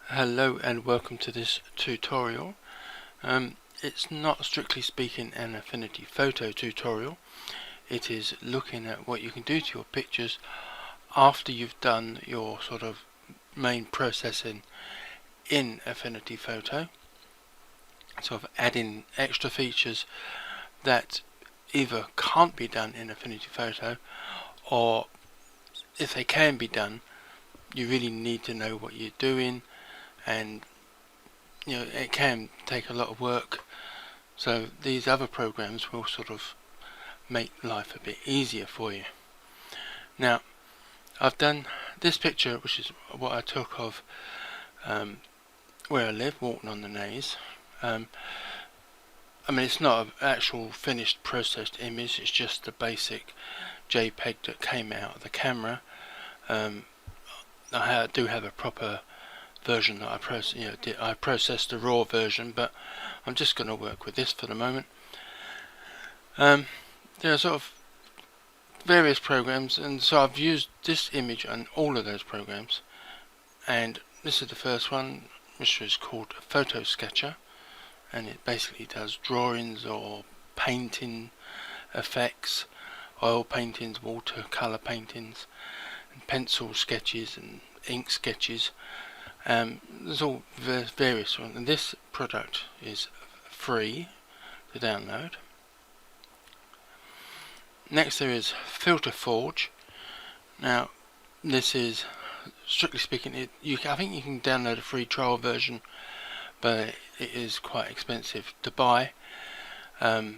Hello and welcome to this tutorial. It's not strictly speaking an Affinity Photo tutorial. It is looking at what you can do to your pictures after you've done your sort of main processing in Affinity Photo. Sort of adding extra features that either can't be done in Affinity Photo, or if they can be done, you really need to know what you're doing, and it can take a lot of work, so these other programs will sort of make life a bit easier for you. Now, I've done this picture, which is what I took of where I live, walking on the Naze. I mean, it's not an actual finished processed image, it's just the basic JPEG that came out of the camera. I do have a proper version that I processed the raw version, but I'm just going to work with this for the moment. There are sort of various programs, and so I've used this image on all of those programs, and this is the first one, which is called FotoSketcher, and it basically does drawings or painting effects, oil paintings, watercolor paintings, and pencil sketches and ink sketches. There's all various ones, and this product is free to download. Next there is Filter Forge. Now this is, strictly speaking, I think you can download a free trial version, but it is quite expensive to buy. I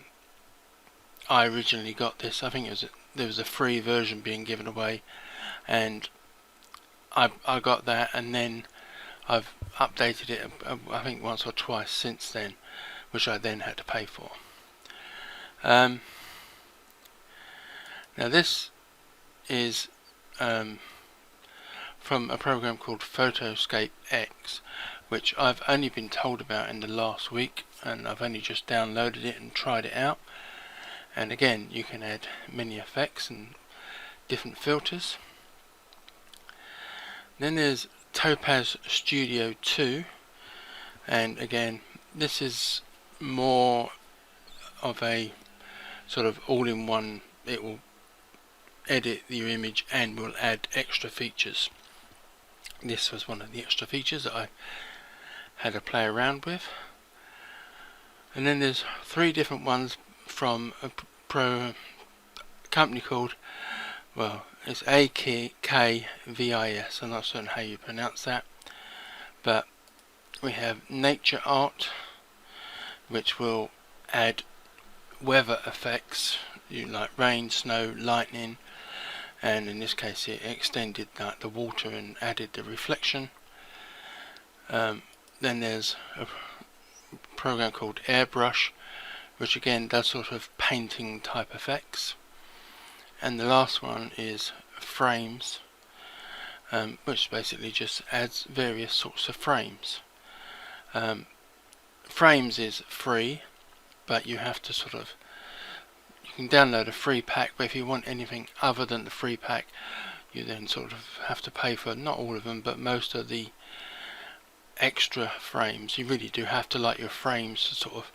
originally got this, I think there was a free version being given away, and I got that, and then I've updated it I think once or twice since then, which I then had to pay for. Now this is from a program called Photoscape X, which I've only been told about in the last week, and I've only just downloaded it and tried it out. And again, you can add many effects and different filters. Then there's Topaz Studio Two, and again this is more of a sort of all-in-one. It will edit your image and will add extra features. This was one of the extra features that I had to play around with. And then there's three different ones from a company called, well, it's Akvis. I'm not certain how you pronounce that, but we have NatureArt, which will add weather effects, like rain, snow, lightning, and in this case it extended the water and added the reflection. Then there's a program called AirBrush, which again does sort of painting type effects. And the last one is Frames, which basically just adds various sorts of frames. Frames is free, but you have to you can download a free pack, but if you want anything other than the free pack, you then sort of have to pay for, not all of them, but most of the extra frames. You really do have to like your frames to sort of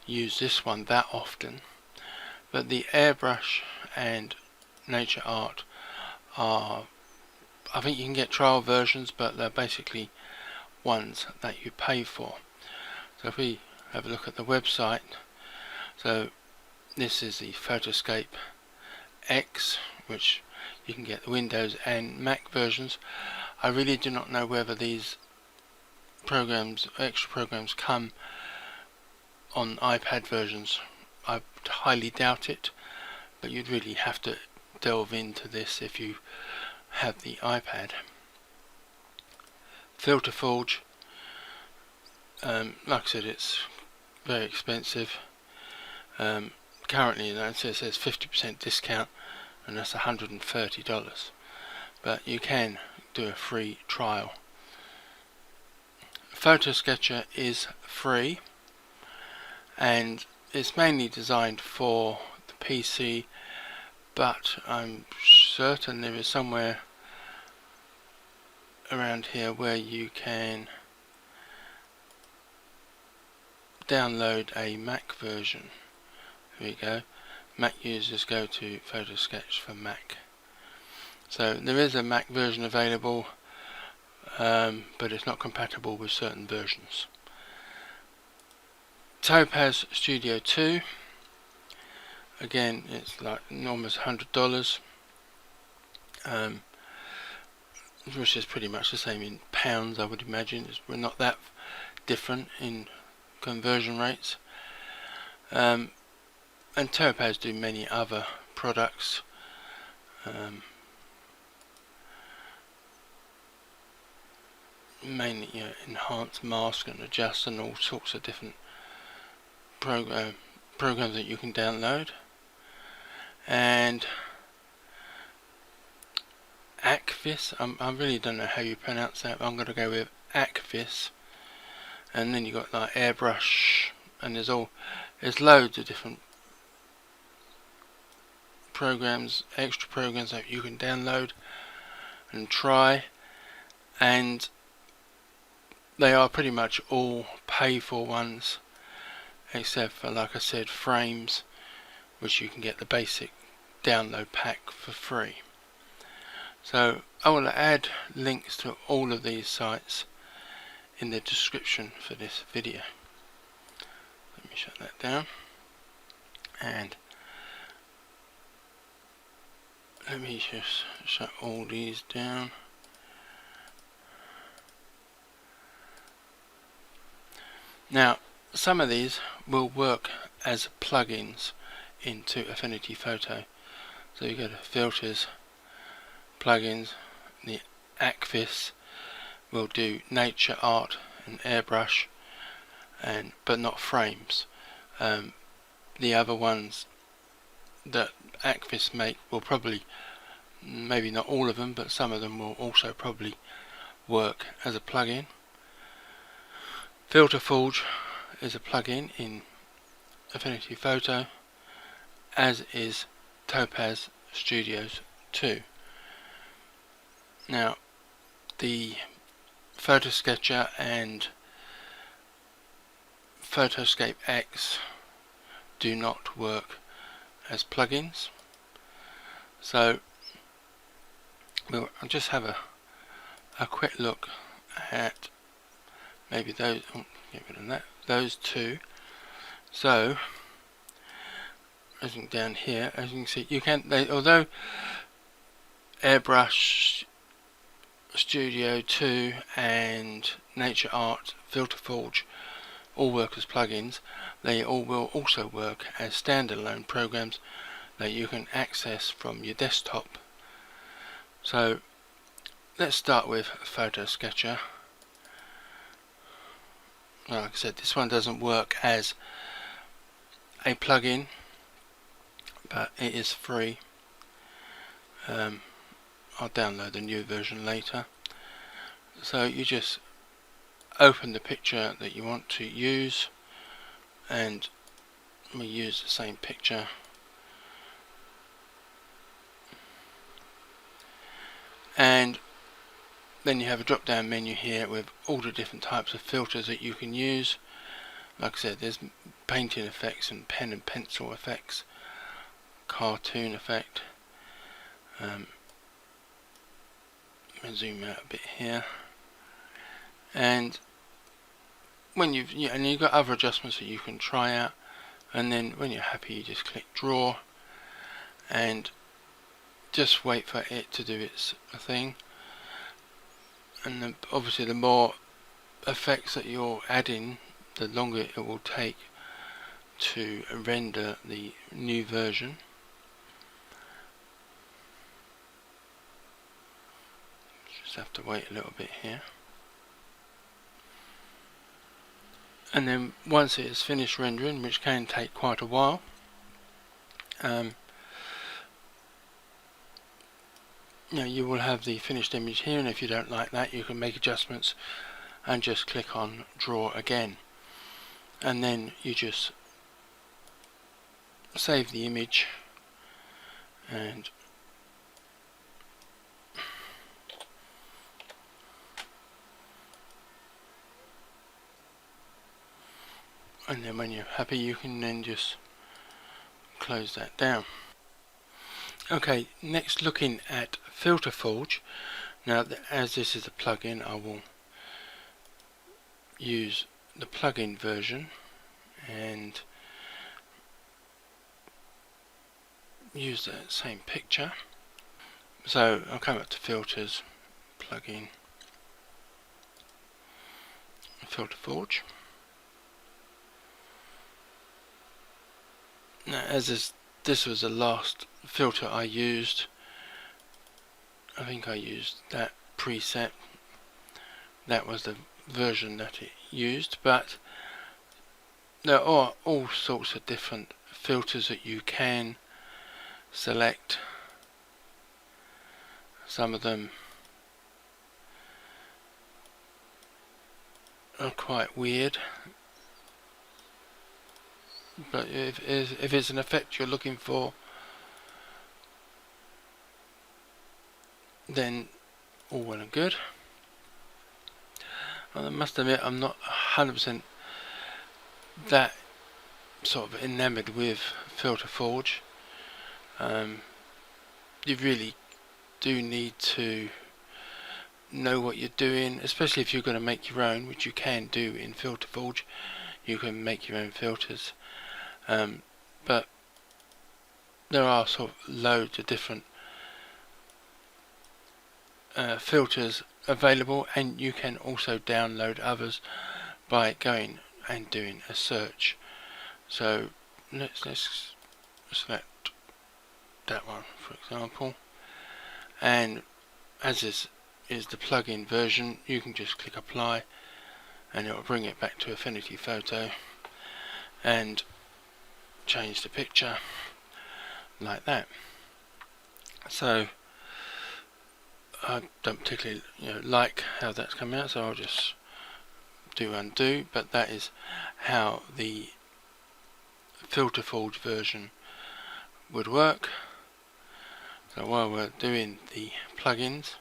use this one that often. But the AirBrush and NatureArt are, I think you can get trial versions, but they're basically ones that you pay for. So if we have a look at the website, so this is the Photoscape X, which you can get the Windows and Mac versions. I really do not know whether these programs, extra programs, come on iPad versions. I highly doubt it, but you'd really have to delve into this if you have the iPad. Filter Forge, like I said, it's very expensive. Currently it says 50% discount, and that's $130, but you can do a free trial. FotoSketcher is free, and it's mainly designed for the PC, but I'm certain there is somewhere around here where you can download a Mac version. Here we go. Mac users go to FotoSketch for Mac. So there is a Mac version available, but it's not compatible with certain versions. Topaz Studio Two. Again, it's like almost $100, which is pretty much the same in pounds, I would imagine. We're not that different in conversion rates. And Topaz do many other products. Mainly, you know, enhance, mask and adjust and all sorts of different programs that you can download. And Akvis, I really don't know how you pronounce that, but I'm going to go with Akvis. And then you got like AirBrush, and there's loads of different programs, extra programs that you can download and try, and they are pretty much all pay for ones, except for, like I said, frames, which you can get the basic download pack for free. So I will add links to all of these sites in the description for this video. Let me shut that down, and let me just shut all these down. Now, some of these will work as plugins into Affinity Photo. So you go to Filters, Plugins. The Akvis will do NatureArt and AirBrush, but not frames. The other ones that Akvis make will probably, maybe not all of them, but some of them will also probably work as a plugin. Filter Forge is a plugin in Affinity Photo, as is Topaz Studio Two. Now, the FotoSketcher and Photoscape X do not work as plugins. So I'll just have a quick look at maybe those. Get rid of that. Those two. So as you can down here, as you can see, you can. Although AirBrush, Studio 2 and NatureArt, Filter Forge all work as plugins, they all will also work as standalone programs that you can access from your desktop. So let's start with FotoSketcher. Like I said, this one doesn't work as a plugin, but it is free. I'll download the new version later. So you just open the picture that you want to use, and we use the same picture. And then you have a drop down menu here with all the different types of filters that you can use. Like I said, there's painting effects and pen and pencil effects, cartoon effect. I'll zoom out a bit here, and when you've got other adjustments that you can try out, and then when you're happy you just click draw and just wait for it to do its thing. And then obviously the more effects that you're adding, the longer it will take to render the new version. Just have to wait a little bit here. And then once it is finished rendering, which can take quite a while, you will have the finished image here, and if you don't like that, you can make adjustments and just click on draw again, and then you just save the image and and then when you're happy you can then just close that down. Okay, next looking at Filter Forge. Now as this is a plugin, I will use the plugin version and use that same picture. So I'll come up to Filters, Plugin, Filter Forge. Now as this was the last filter I used, I think I used that preset, that was the version that it used, but there are all sorts of different filters that you can select. Some of them are quite weird, but if it's an effect you're looking for, then all well and good. I must admit I'm not 100% that sort of enamored with Filter Forge. You really do need to know what you're doing, especially if you're going to make your own, which you can do in Filter Forge. You can make your own filters, but there are sort of loads of different filters available, and you can also download others by going and doing a search. So let's select that one for example, and as this is the plugin version, you can just click apply and it will bring it back to Affinity Photo and change the picture like that. So I don't particularly like how that's come out, so I'll just do undo, but that is how the Filter Forge version would work. So while we're doing the plugins,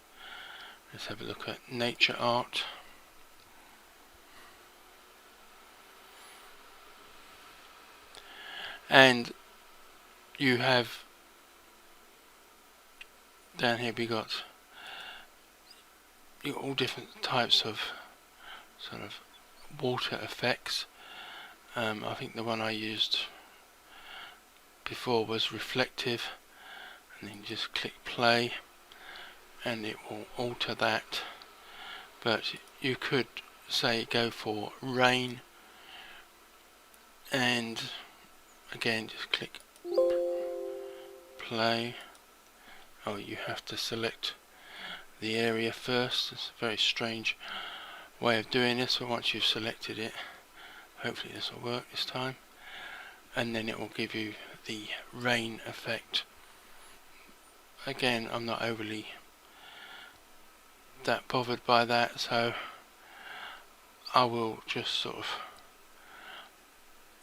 let's have a look at NatureArt. And you have down here we got all different types of sort of water effects. I think the one I used before was reflective, and then just click play and it will alter that. But you could say go for rain, and again just click play. Oh, you have to select the area first. It's a very strange way of doing this, but once you've selected it, hopefully this will work this time, and then it will give you the rain effect. Again, I'm not overly that bothered by that, so I will just sort of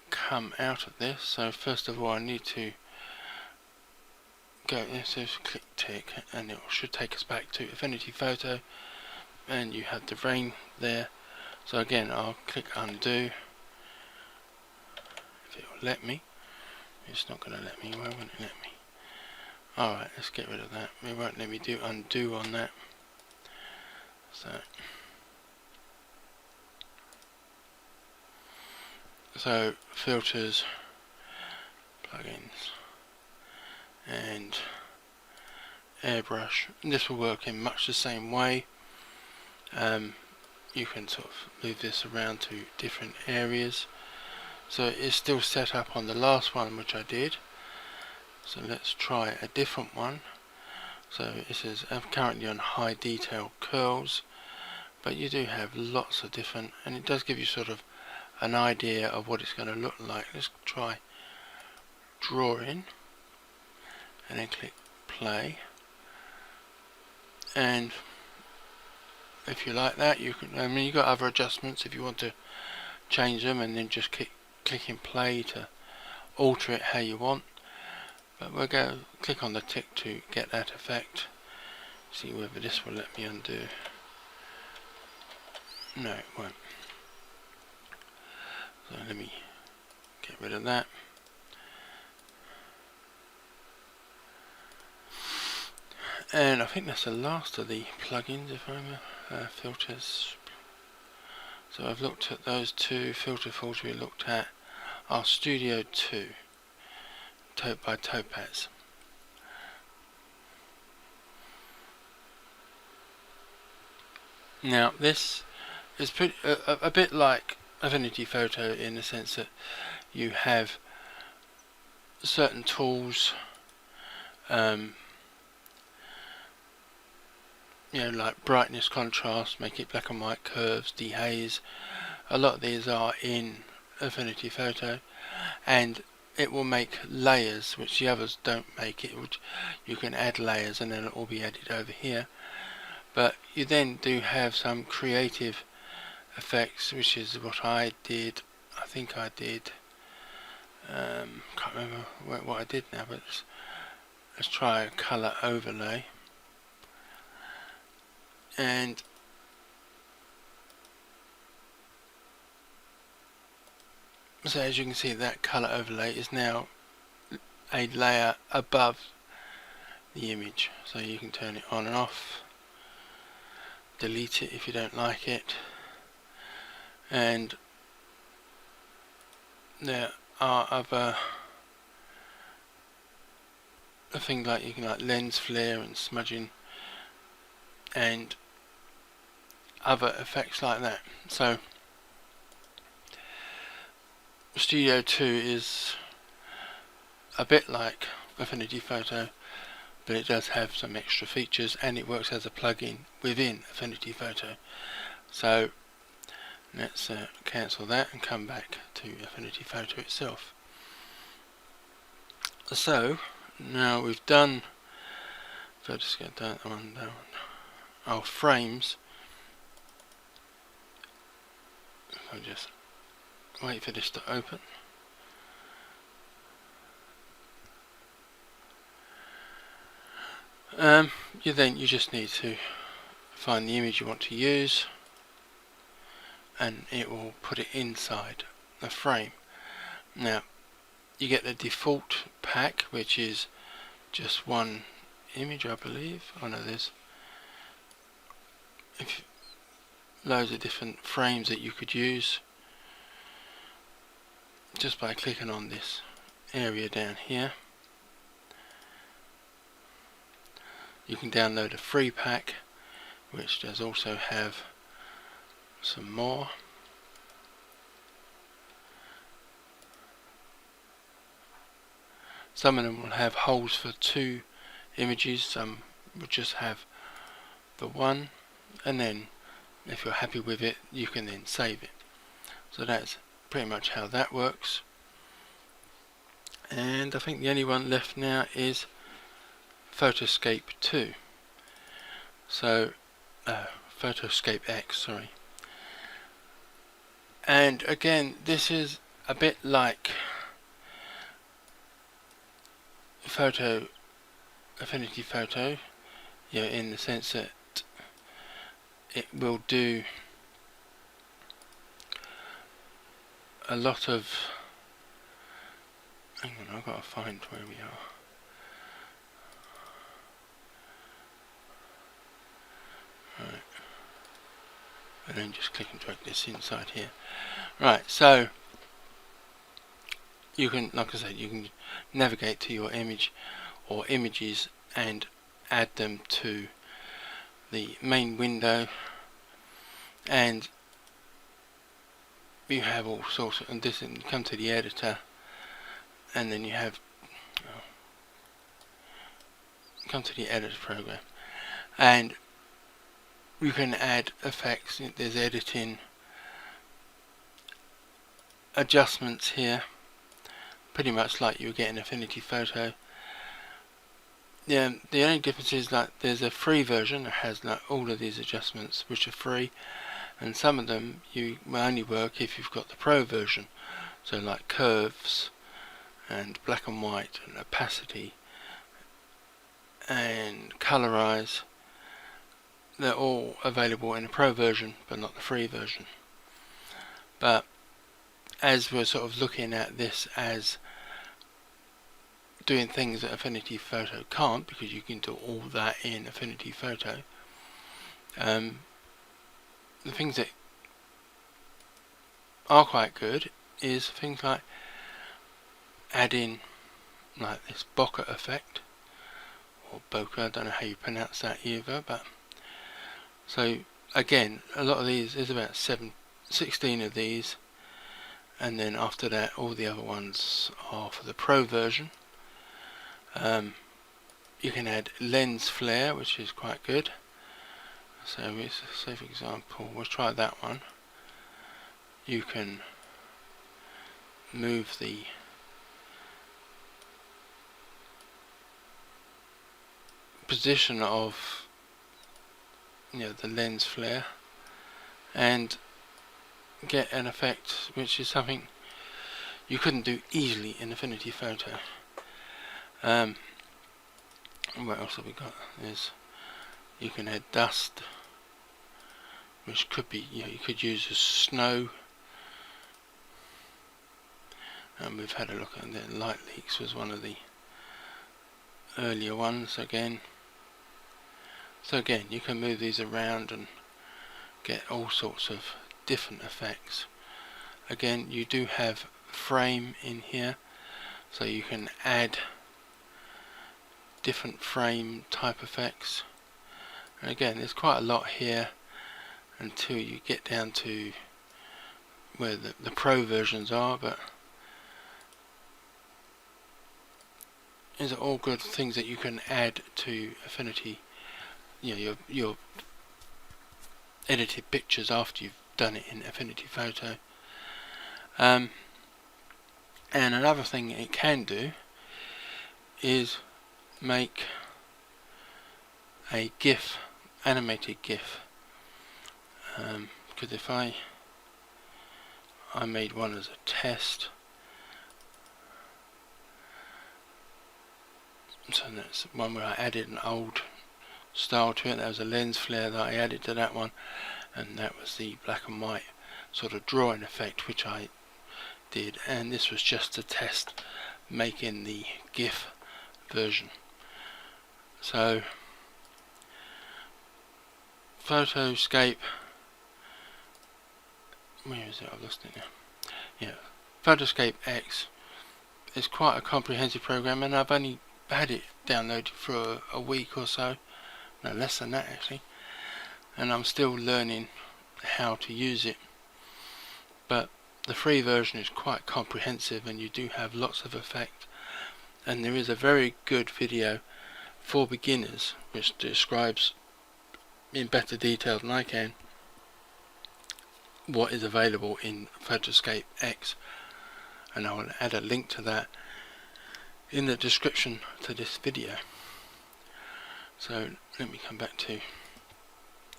come out of this. So first of all I need to go there, so click tick, and it should take us back to Affinity Photo, and you have the rain there. So again I'll click undo if it will let me. It's not going to let me. Why won't it let me? Alright, let's get rid of that. It won't let me do undo on that. So filters, plugins, and airbrush. And this will work in much the same way. You can sort of move this around to different areas. So it's still set up on the last one which I did. So let's try a different one. So it says I'm currently on high detail curls, but you do have lots of different, and it does give you sort of an idea of what it's going to look like. Let's try drawing and then click play, and if you like that, you can, I mean, you've got other adjustments if you want to change them, and then just clicking play to alter it how you want. But we'll go click on the tick to get that effect. See whether this will let me undo. No, it won't. So let me get rid of that. And I think that's the last of the plugins, if I remember. Filters. So I've looked at those two. Filter we looked at our Studio 2 by Topaz. Now this is a bit like Affinity Photo in the sense that you have certain tools, you know, like brightness, contrast, make it black and white, curves, dehaze. A lot of these are in Affinity Photo, and it will make layers which the others don't make. You can add layers and then it will be added over here. But you then do have some creative effects, which is what I did. I think I did. Can't remember what I did now, but let's try a color overlay. And so as you can see, that color overlay is now a layer above the image, so you can turn it on and off, delete it if you don't like it. And there are other things like you can lens flare and smudging and other effects like that. So Studio 2 is a bit like Affinity Photo, but it does have some extra features and it works as a plugin within Affinity Photo. So let's cancel that and come back to Affinity Photo itself. So now we've done Photoscape, that one down. Our frames. I'll just wait for this to open. You just need to find the image you want to use, and it will put it inside the frame. Now you get the default pack, which is just one image, I believe. Oh no, there's loads of different frames that you could use just by clicking on this area down here. You can download a free pack, which does also have some more. Some of them will have holes for 2 images, some will just have the one, and then if you're happy with it, you can then save it. So that's pretty much how that works. And I think the only one left now is Photoscape 2. So Photoscape X, sorry. And again, this is a bit like Affinity Photo, you know, in the sense that it will do a lot of, hang on, I've got to find where we are. Right, and then just click and drag this inside here. Right, so you can, like I said, you can navigate to your image or images and add them to the main window, and you have all sorts of, and this, and you come to the editor, and then you have come to the editor program, and you can add effects. There's editing, adjustments here, pretty much like you would get in Affinity Photo. Yeah, the only difference is like there's a free version that has like all of these adjustments which are free, and some of them you will only work if you've got the pro version. So like curves and black and white and opacity and colorize, they're all available in the pro version but not the free version. But as we're sort of looking at this as doing things that Affinity Photo can't, because you can do all that in Affinity Photo, the things that are quite good is things like adding like this Bokeh effect, or Bokeh, I don't know how you pronounce that either, but so again, a lot of these, there's about 16 of these, and then after that all the other ones are for the Pro version. You can add lens flare, which is quite good. So let's say, for example, we'll try that one. You can move the position of the lens flare and get an effect which is something you couldn't do easily in Affinity Photo. What else have we got? You can add dust, which could be, you could use as snow, and we've had a look at the light leaks was one of the earlier ones again. So again, you can move these around and get all sorts of different effects. Again, you do have frame in here, so you can add different frame type effects. And again, there's quite a lot here until you get down to where the Pro versions are, but these are all good things that you can add to Affinity, your edited pictures after you've done it in Affinity Photo. And another thing it can do is make a GIF, animated GIF, because if I made one as a test, so that's one where I added an old style to it. That was a lens flare that I added to that one, and that was the black and white sort of drawing effect which I did, and this was just to test making the GIF version. So Photoscape, where is it? I've lost it now. Yeah, Photoscape X is quite a comprehensive program, and I've only had it downloaded for a week or so, no less than that actually, and I'm still learning how to use it. But the free version is quite comprehensive, and you do have lots of effect, and there is a very good video for beginners which describes in better detail than I can what is available in Photoscape X, and I will add a link to that in the description to this video. So let me come back to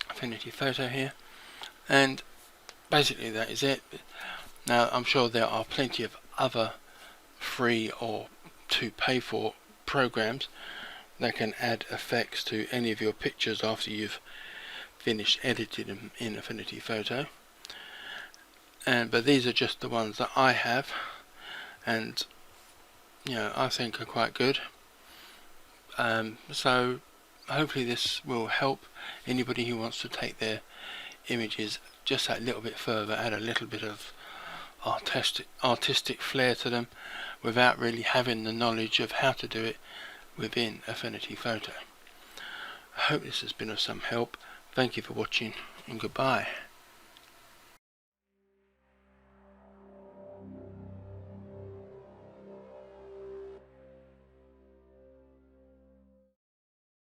Affinity Photo here, and basically that is it. Now I'm sure there are plenty of other free or to pay for programs that can add effects to any of your pictures after you've finished editing them in Affinity Photo, but these are just the ones that I have, and I think are quite good. So hopefully this will help anybody who wants to take their images just that little bit further, add a little bit of artistic flair to them without really having the knowledge of how to do it within Affinity Photo. I hope this has been of some help. Thank you for watching, and goodbye.